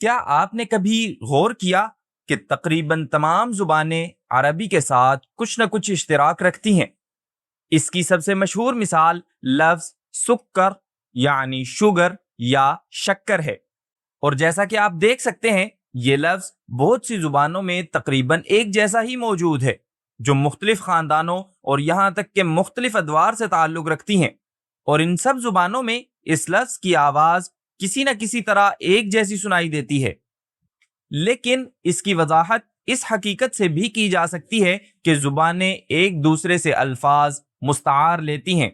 کیا آپ نے کبھی غور کیا کہ تقریباً تمام زبانیں عربی کے ساتھ کچھ نہ کچھ اشتراک رکھتی ہیں؟ اس کی سب سے مشہور مثال لفظ سکر یعنی شوگر یا شکر ہے، اور جیسا کہ آپ دیکھ سکتے ہیں یہ لفظ بہت سی زبانوں میں تقریباً ایک جیسا ہی موجود ہے، جو مختلف خاندانوں اور یہاں تک کہ مختلف ادوار سے تعلق رکھتی ہیں، اور ان سب زبانوں میں اس لفظ کی آواز کسی نہ کسی طرح ایک جیسی سنائی دیتی ہے۔ لیکن اس کی وضاحت اس حقیقت سے بھی کی جا سکتی ہے کہ زبانیں ایک دوسرے سے الفاظ مستعار لیتی ہیں،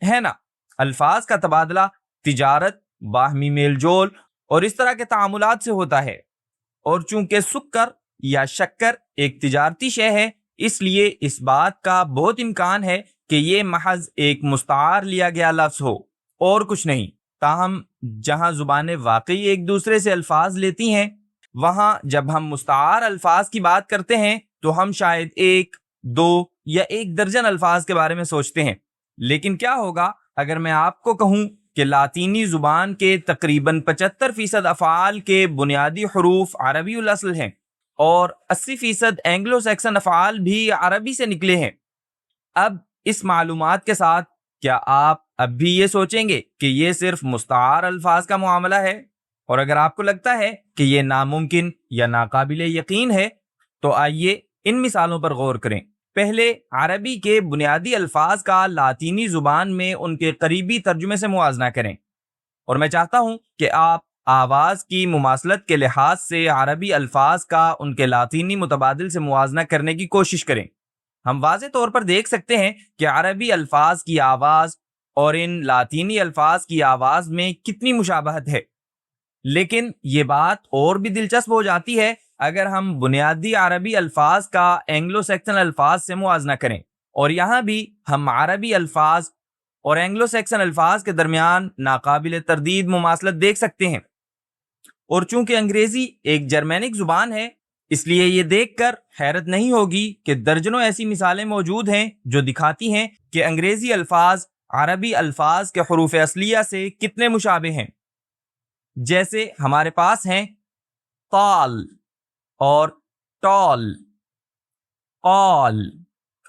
ہے نا؟ الفاظ کا تبادلہ تجارت، باہمی میل جول اور اس طرح کے تعاملات سے ہوتا ہے، اور چونکہ سکر یا شکر ایک تجارتی شے ہے، اس لیے اس بات کا بہت امکان ہے کہ یہ محض ایک مستعار لیا گیا لفظ ہو اور کچھ نہیں۔ تاہم جہاں زبانیں واقعی ایک دوسرے سے الفاظ لیتی ہیں، وہاں جب ہم مستعار الفاظ کی بات کرتے ہیں تو ہم شاید ایک، دو یا ایک درجن الفاظ کے بارے میں سوچتے ہیں۔ لیکن کیا ہوگا اگر میں آپ کو کہوں کہ لاطینی زبان کے تقریباً 75% افعال کے بنیادی حروف عربی الاصل ہیں، اور 80% اینگلو سیکسن افعال بھی عربی سے نکلے ہیں؟ اب اس معلومات کے ساتھ کیا آپ اب بھی یہ سوچیں گے کہ یہ صرف مستعار الفاظ کا معاملہ ہے؟ اور اگر آپ کو لگتا ہے کہ یہ ناممکن یا ناقابل یقین ہے تو آئیے ان مثالوں پر غور کریں۔ پہلے عربی کے بنیادی الفاظ کا لاطینی زبان میں ان کے قریبی ترجمے سے موازنہ کریں، اور میں چاہتا ہوں کہ آپ آواز کی مماثلت کے لحاظ سے عربی الفاظ کا ان کے لاطینی متبادل سے موازنہ کرنے کی کوشش کریں۔ ہم واضح طور پر دیکھ سکتے ہیں کہ عربی الفاظ کی آواز اور ان لاطینی الفاظ کی آواز میں کتنی مشابہت ہے، لیکن یہ بات اور بھی دلچسپ ہو جاتی ہے اگر ہم بنیادی عربی الفاظ کا اینگلو سیکسن الفاظ سے موازنہ کریں، اور یہاں بھی ہم عربی الفاظ اور اینگلو سیکسن الفاظ کے درمیان ناقابل تردید مماثلت دیکھ سکتے ہیں۔ اور چونکہ انگریزی ایک جرمینک زبان ہے، اس لیے یہ دیکھ کر حیرت نہیں ہوگی کہ درجنوں ایسی مثالیں موجود ہیں جو دکھاتی ہیں کہ انگریزی الفاظ عربی الفاظ کے حروف اصلیہ سے کتنے مشابہ ہیں۔ جیسے ہمارے پاس ہیں طال اور ٹال، قال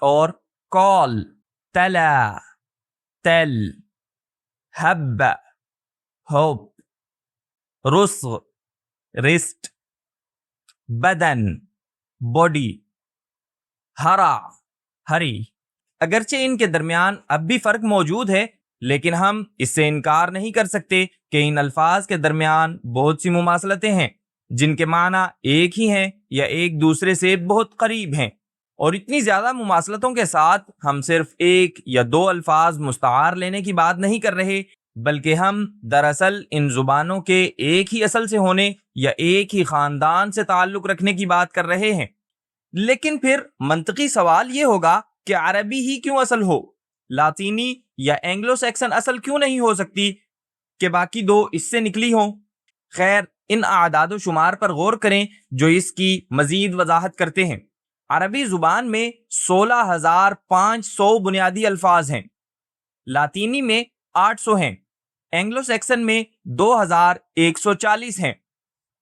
اور کال، تلا، تل، حب، ہوپ، رسغ، رسٹ، بدن، باڈی، ہرا، ہری۔ اگرچہ ان کے درمیان اب بھی فرق موجود ہے، لیکن ہم اس سے انکار نہیں کر سکتے کہ ان الفاظ کے درمیان بہت سی مماثلتیں ہیں جن کے معنی ایک ہی ہیں یا ایک دوسرے سے بہت قریب ہیں، اور اتنی زیادہ مماثلتوں کے ساتھ ہم صرف ایک یا دو الفاظ مستعار لینے کی بات نہیں کر رہے، بلکہ ہم دراصل ان زبانوں کے ایک ہی اصل سے ہونے یا ایک ہی خاندان سے تعلق رکھنے کی بات کر رہے ہیں۔ لیکن پھر منطقی سوال یہ ہوگا کہ عربی ہی کیوں اصل ہو؟ لاطینی یا اینگلو سیکسن اصل کیوں نہیں ہو سکتی کہ باقی دو اس سے نکلی ہوں؟ خیر، ان اعداد و شمار پر غور کریں جو اس کی مزید وضاحت کرتے ہیں۔ عربی زبان میں 16,500 بنیادی الفاظ ہیں، لاطینی میں 800 ہیں، اینگلو سیکسن میں 2,140 ہیں،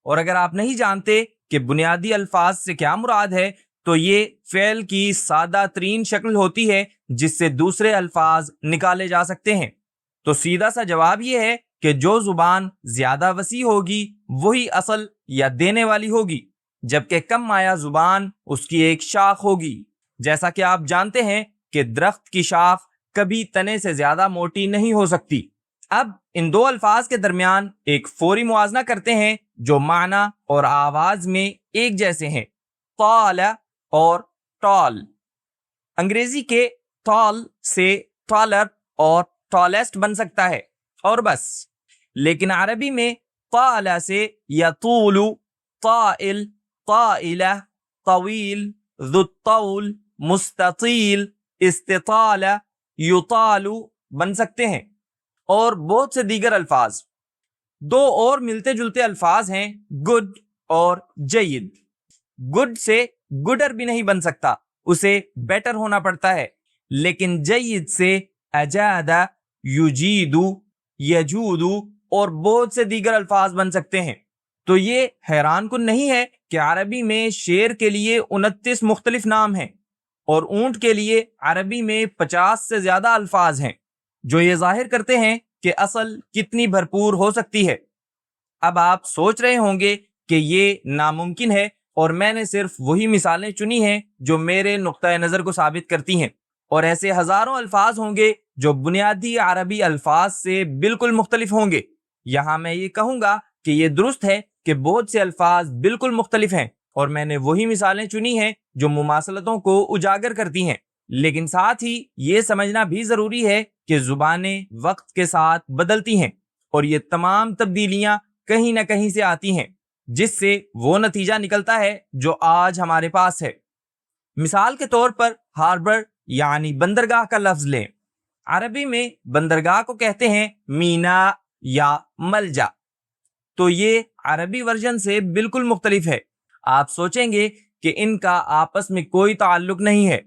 اور اگر آپ نہیں جانتے کہ بنیادی الفاظ سے کیا مراد ہے تو یہ فعل کی سادہ ترین شکل ہوتی ہے جس سے دوسرے الفاظ نکالے جا سکتے ہیں۔ تو سیدھا سا جواب یہ ہے کہ جو زبان زیادہ وسیع ہوگی وہی اصل یا دینے والی ہوگی، جبکہ کم مایہ زبان اس کی ایک شاخ ہوگی۔ جیسا کہ آپ جانتے ہیں کہ درخت کی شاخ کبھی تنے سے زیادہ موٹی نہیں ہو سکتی۔ اب ان دو الفاظ کے درمیان ایک فوری موازنہ کرتے ہیں جو معنی اور آواز میں ایک جیسے ہیں، طال اور ٹال۔ انگریزی کے ٹال سے ٹالر اور ٹالسٹ بن سکتا ہے اور بس، لیکن عربی میں طال سے یطول، طائل، طائلہ، طویل، ذو الطول، مستطیل، استطال، یطال بن سکتے ہیں، اور بہت سے دیگر الفاظ۔ دو اور ملتے جلتے الفاظ ہیں گڈ اور جید۔ گڈ سے گڈر بھی نہیں بن سکتا، اسے بیٹر ہونا پڑتا ہے، لیکن جید سے اجاد، یجید، یجود اور بہت سے دیگر الفاظ بن سکتے ہیں۔ تو یہ حیران کن نہیں ہے کہ عربی میں شیر کے لیے 29 مختلف نام ہیں اور اونٹ کے لیے عربی میں 50 سے زیادہ الفاظ ہیں، جو یہ ظاہر کرتے ہیں کہ اصل کتنی بھرپور ہو سکتی ہے۔ اب آپ سوچ رہے ہوں گے کہ یہ ناممکن ہے، اور میں نے صرف وہی مثالیں چنی ہیں جو میرے نقطۂ نظر کو ثابت کرتی ہیں، اور ایسے ہزاروں الفاظ ہوں گے جو بنیادی عربی الفاظ سے بالکل مختلف ہوں گے۔ یہاں میں یہ کہوں گا کہ یہ درست ہے کہ بہت سے الفاظ بالکل مختلف ہیں، اور میں نے وہی مثالیں چنی ہیں جو مماثلتوں کو اجاگر کرتی ہیں، لیکن ساتھ ہی یہ سمجھنا بھی ضروری ہے کہ زبانیں وقت کے ساتھ بدلتی ہیں، اور یہ تمام تبدیلیاں کہیں نہ کہیں سے آتی ہیں، جس سے وہ نتیجہ نکلتا ہے جو آج ہمارے پاس ہے۔ مثال کے طور پر ہاربر یعنی بندرگاہ کا لفظ لیں۔ عربی میں بندرگاہ کو کہتے ہیں مینا یا ملجا، تو یہ عربی ورژن سے بالکل مختلف ہے۔ آپ سوچیں گے کہ ان کا آپس میں کوئی تعلق نہیں ہے،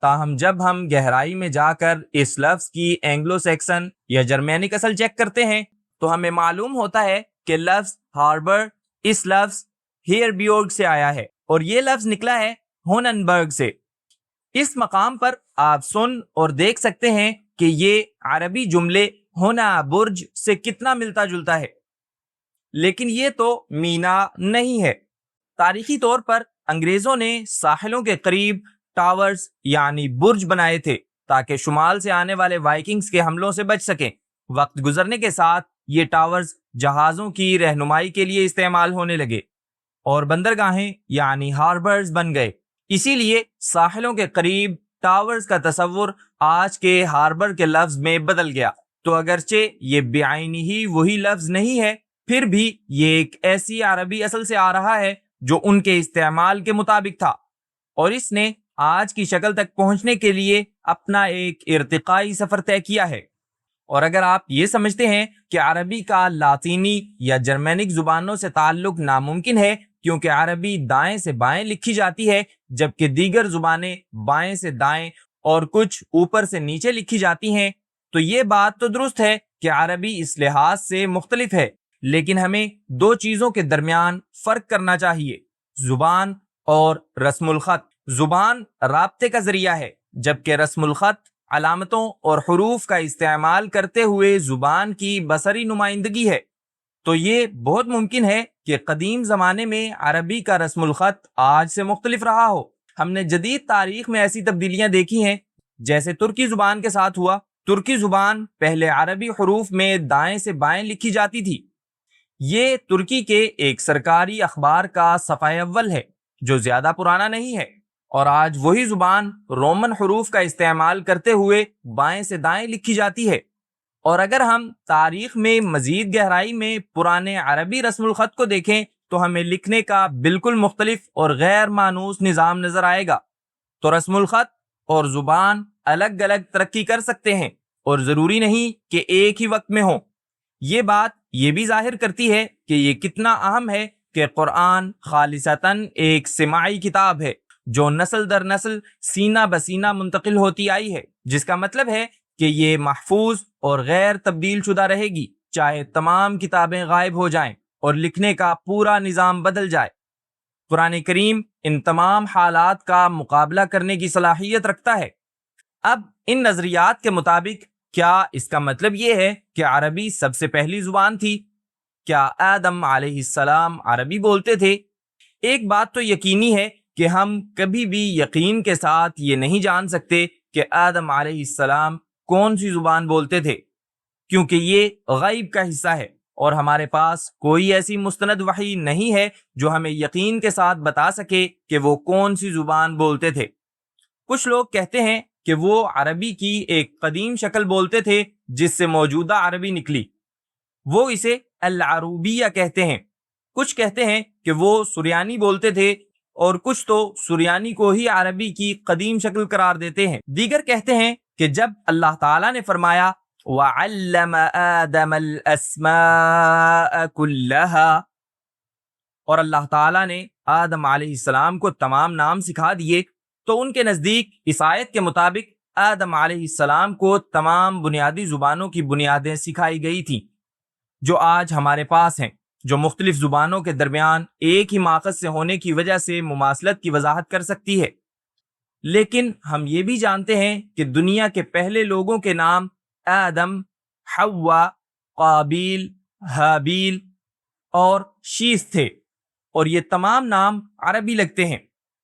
تاہم جب ہم گہرائی میں جا کر اس لفظ کی اینگلو سیکسن یا جرمینک اصل چیک کرتے ہیں تو ہمیں معلوم ہوتا ہے کہ لفظ ہاربر اس لفظ ہیئربیورگ سے آیا ہے، اور یہ لفظ نکلا ہے ہوننبرگ سے۔ اس مقام پر آپ سن اور دیکھ سکتے ہیں کہ یہ عربی جملے ہونا برج سے کتنا ملتا جلتا ہے، لیکن یہ تو مینا نہیں ہے۔ تاریخی طور پر انگریزوں نے ساحلوں کے قریب ٹاورز یعنی برج بنائے تھے تاکہ شمال سے آنے والے وائکنگز کے حملوں سے بچ سکیں۔ وقت گزرنے کے ساتھ یہ ٹاورز جہازوں کی رہنمائی کے لیے استعمال ہونے لگے اور بندرگاہیں یعنی ہاربرز بن گئے۔ اسی لیے ساحلوں کے قریب ٹاورز کا تصور آج کے ہاربر کے لفظ میں بدل گیا۔ تو اگرچہ یہ بعینی ہی وہی لفظ نہیں ہے، پھر بھی یہ ایک ایسی عربی اصل سے آ رہا ہے جو ان کے استعمال کے مطابق تھا، اور اس نے آج کی شکل تک پہنچنے کے لیے اپنا ایک ارتقائی سفر طے کیا ہے۔ اور اگر آپ یہ سمجھتے ہیں کہ عربی کا لاطینی یا جرمینک زبانوں سے تعلق ناممکن ہے کیونکہ عربی دائیں سے بائیں لکھی جاتی ہے جبکہ دیگر زبانیں بائیں سے دائیں اور کچھ اوپر سے نیچے لکھی جاتی ہیں، تو یہ بات تو درست ہے کہ عربی اس لحاظ سے مختلف ہے، لیکن ہمیں دو چیزوں کے درمیان فرق کرنا چاہیے: زبان اور رسم الخط۔ زبان رابطے کا ذریعہ ہے، جبکہ رسم الخط علامتوں اور حروف کا استعمال کرتے ہوئے زبان کی بصری نمائندگی ہے۔ تو یہ بہت ممکن ہے کہ قدیم زمانے میں عربی کا رسم الخط آج سے مختلف رہا ہو۔ ہم نے جدید تاریخ میں ایسی تبدیلیاں دیکھی ہیں، جیسے ترکی زبان کے ساتھ ہوا۔ ترکی زبان پہلے عربی حروف میں دائیں سے بائیں لکھی جاتی تھی۔ یہ ترکی کے ایک سرکاری اخبار کا صفحہ اول ہے جو زیادہ پرانا نہیں ہے، اور آج وہی زبان رومن حروف کا استعمال کرتے ہوئے بائیں سے دائیں لکھی جاتی ہے۔ اور اگر ہم تاریخ میں مزید گہرائی میں پرانے عربی رسم الخط کو دیکھیں تو ہمیں لکھنے کا بالکل مختلف اور غیر مانوس نظام نظر آئے گا۔ تو رسم الخط اور زبان الگ الگ ترقی کر سکتے ہیں اور ضروری نہیں کہ ایک ہی وقت میں ہوں۔ یہ بات یہ بھی ظاہر کرتی ہے کہ یہ کتنا اہم ہے کہ قرآن خالصتاً ایک سماعی کتاب ہے جو نسل در نسل سینہ بسینہ منتقل ہوتی آئی ہے، جس کا مطلب ہے کہ یہ محفوظ اور غیر تبدیل شدہ رہے گی، چاہے تمام کتابیں غائب ہو جائیں اور لکھنے کا پورا نظام بدل جائے۔ قرآن کریم ان تمام حالات کا مقابلہ کرنے کی صلاحیت رکھتا ہے۔ اب ان نظریات کے مطابق کیا اس کا مطلب یہ ہے کہ عربی سب سے پہلی زبان تھی؟ کیا آدم علیہ السلام عربی بولتے تھے؟ ایک بات تو یقینی ہے کہ ہم کبھی بھی یقین کے ساتھ یہ نہیں جان سکتے کہ آدم علیہ السلام کون سی زبان بولتے تھے، کیونکہ یہ غیب کا حصہ ہے اور ہمارے پاس کوئی ایسی مستند وحی نہیں ہے جو ہمیں یقین کے ساتھ بتا سکے کہ وہ کون سی زبان بولتے تھے۔ کچھ لوگ کہتے ہیں کہ وہ عربی کی ایک قدیم شکل بولتے تھے جس سے موجودہ عربی نکلی، وہ اسے العروبیہ کہتے ہیں۔ کچھ کہتے ہیں کہ وہ سریانی بولتے تھے، اور کچھ تو سریانی کو ہی عربی کی قدیم شکل قرار دیتے ہیں۔ دیگر کہتے ہیں کہ جب اللہ تعالیٰ نے فرمایا وَعَلَّمَ آدَمَ الْأَسْمَاءَ كُلَّهَا، اور اللہ تعالیٰ نے آدم علیہ السلام کو تمام نام سکھا دیے، تو ان کے نزدیک اس آیت کے مطابق آدم علیہ السلام کو تمام بنیادی زبانوں کی بنیادیں سکھائی گئی تھیں جو آج ہمارے پاس ہیں۔ جو مختلف زبانوں کے درمیان ایک ہی ماخذ سے ہونے کی وجہ سے مماثلت کی وضاحت کر سکتی ہے۔ لیکن ہم یہ بھی جانتے ہیں کہ دنیا کے پہلے لوگوں کے نام آدم، حوا، قابیل، حابیل اور شیث تھے، اور یہ تمام نام عربی لگتے ہیں،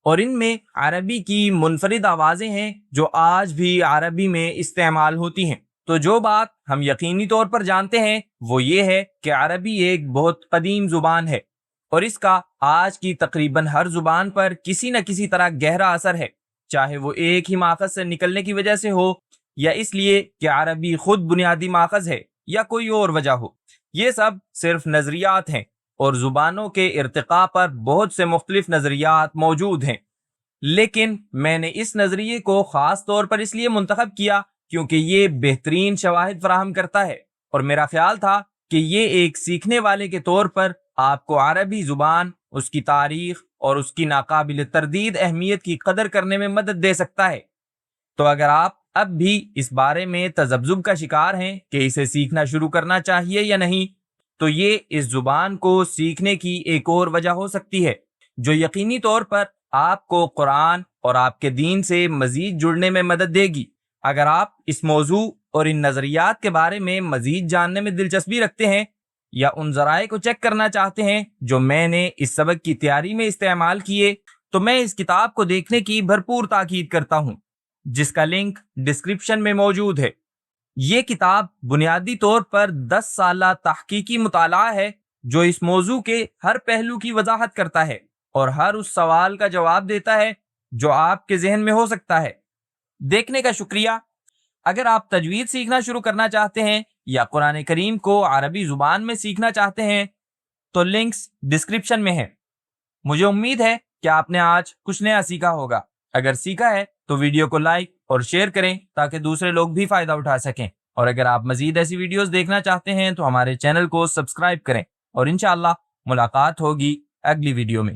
اور ان میں عربی کی منفرد آوازیں ہیں جو آج بھی عربی میں استعمال ہوتی ہیں۔ تو جو بات ہم یقینی طور پر جانتے ہیں وہ یہ ہے کہ عربی ایک بہت قدیم زبان ہے، اور اس کا آج کی تقریباً ہر زبان پر کسی نہ کسی طرح گہرا اثر ہے، چاہے وہ ایک ہی ماخذ سے نکلنے کی وجہ سے ہو، یا اس لیے کہ عربی خود بنیادی ماخذ ہے، یا کوئی اور وجہ ہو۔ یہ سب صرف نظریات ہیں، اور زبانوں کے ارتقاء پر بہت سے مختلف نظریات موجود ہیں، لیکن میں نے اس نظریے کو خاص طور پر اس لیے منتخب کیا کیونکہ یہ بہترین شواہد فراہم کرتا ہے، اور میرا خیال تھا کہ یہ ایک سیکھنے والے کے طور پر آپ کو عربی زبان، اس کی تاریخ اور اس کی ناقابل تردید اہمیت کی قدر کرنے میں مدد دے سکتا ہے۔ تو اگر آپ اب بھی اس بارے میں تذبذب کا شکار ہیں کہ اسے سیکھنا شروع کرنا چاہیے یا نہیں، تو یہ اس زبان کو سیکھنے کی ایک اور وجہ ہو سکتی ہے جو یقینی طور پر آپ کو قرآن اور آپ کے دین سے مزید جڑنے میں مدد دے گی۔ اگر آپ اس موضوع اور ان نظریات کے بارے میں مزید جاننے میں دلچسپی رکھتے ہیں، یا ان ذرائع کو چیک کرنا چاہتے ہیں جو میں نے اس سبق کی تیاری میں استعمال کیے، تو میں اس کتاب کو دیکھنے کی بھرپور تاکید کرتا ہوں، جس کا لنک ڈسکرپشن میں موجود ہے۔ یہ کتاب بنیادی طور پر 10 سالہ تحقیقی مطالعہ ہے جو اس موضوع کے ہر پہلو کی وضاحت کرتا ہے اور ہر اس سوال کا جواب دیتا ہے جو آپ کے ذہن میں ہو سکتا ہے۔ دیکھنے کا شکریہ۔ اگر آپ تجوید سیکھنا شروع کرنا چاہتے ہیں یا قرآن کریم کو عربی زبان میں سیکھنا چاہتے ہیں تو لنکس ڈسکرپشن میں ہیں۔ مجھے امید ہے کہ آپ نے آج کچھ نیا سیکھا ہوگا۔ اگر سیکھا ہے تو ویڈیو کو لائک اور شیئر کریں تاکہ دوسرے لوگ بھی فائدہ اٹھا سکیں، اور اگر آپ مزید ایسی ویڈیوز دیکھنا چاہتے ہیں تو ہمارے چینل کو سبسکرائب کریں، اور انشاءاللہ ملاقات ہوگی اگلی ویڈیو میں۔